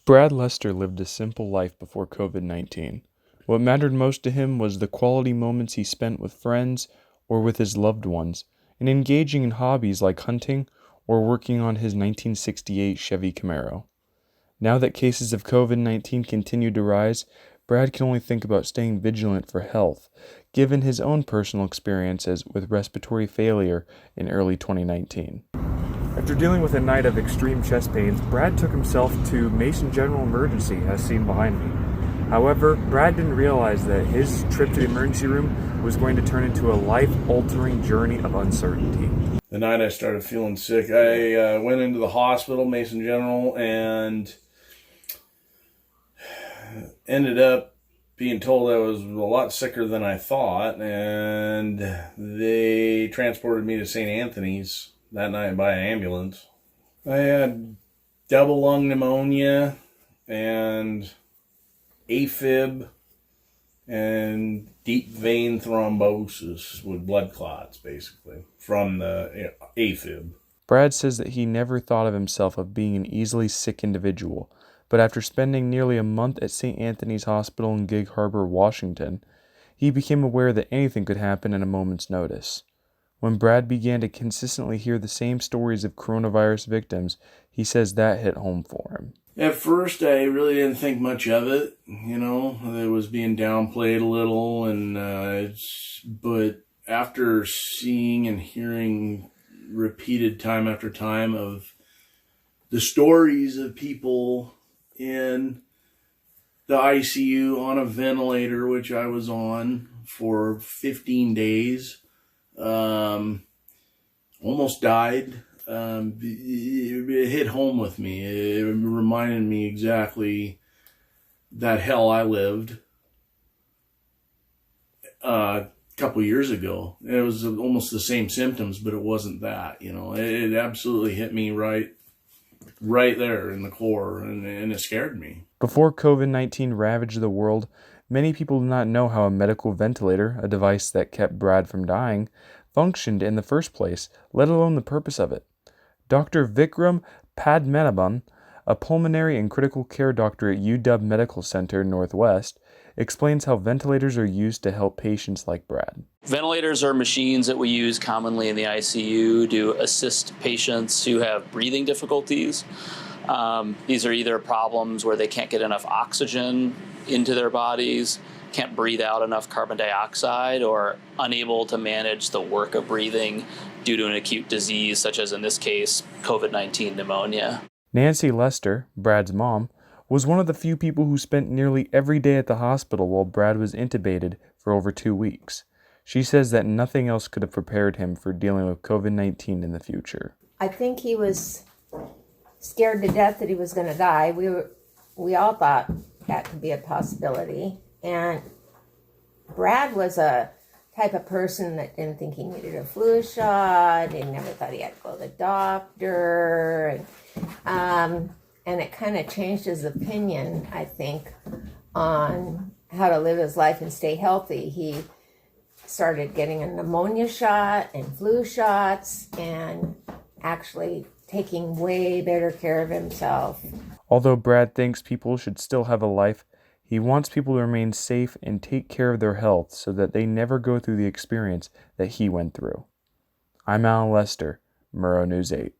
Brad Leister lived a simple life before COVID-19. What mattered most to him was the quality moments he spent with friends or with his loved ones, and engaging in hobbies like hunting or working on his 1968 Chevy Camaro. Now that cases of COVID-19 continue to rise, Brad can only think about staying vigilant for health, given his own personal experiences with respiratory failure in early 2019. After dealing with a night of extreme chest pains, Brad took himself to Mason General Emergency, as seen behind me. However, Brad didn't realize that his trip to the emergency room was going to turn into a life-altering journey of uncertainty. The night I started feeling sick, I went into the hospital, Mason General, and ended up being told I was a lot sicker than I thought, and they transported me to St. Anthony's that night by ambulance. I had double lung pneumonia and AFib and deep vein thrombosis with blood clots, basically, from the AFib. Brad says that he never thought of himself of being an easily sick individual, but after spending nearly a month at St. Anthony's Hospital in Gig Harbor, Washington, he became aware that anything could happen at a moment's notice. When Brad began to consistently hear the same stories of coronavirus victims, he says that hit home for him. At first, I really didn't think much of it. It was being downplayed a little, but after seeing and hearing repeated time after time of the stories of people in the ICU on a ventilator, which I was on for 15 days, almost died. It hit home with me. It reminded me exactly that hell I lived a couple years ago. It was almost the same symptoms, but it wasn't that. It absolutely hit me right there in the core, and it scared me. Before COVID-19 ravaged the world, many people did not know how a medical ventilator, a device that kept Brad from dying, functioned in the first place, let alone the purpose of it. Dr. Vikram Padmanabhan, a pulmonary and critical care doctor at UW Medical Center Northwest, explains how ventilators are used to help patients like Brad. Ventilators are machines that we use commonly in the ICU to assist patients who have breathing difficulties. These are either problems where they can't get enough oxygen into their bodies, can't breathe out enough carbon dioxide, or unable to manage the work of breathing due to an acute disease, such as in this case, COVID-19 pneumonia. Nancy Leister, Brad's mom, was one of the few people who spent nearly every day at the hospital while Brad was intubated for over 2 weeks. She says that nothing else could have prepared him for dealing with COVID-19 in the future. I think he was scared to death that he was going to die. We all thought that could be a possibility. And Brad was a type of person that didn't think he needed a flu shot. He never thought he had to go to the doctor. And it kind of changed his opinion, I think, on how to live his life and stay healthy. He started getting a pneumonia shot and flu shots and actually taking way better care of himself. Although Brad thinks people should still have a life, he wants people to remain safe and take care of their health so that they never go through the experience that he went through. I'm Alan Leister, Murrow News 8.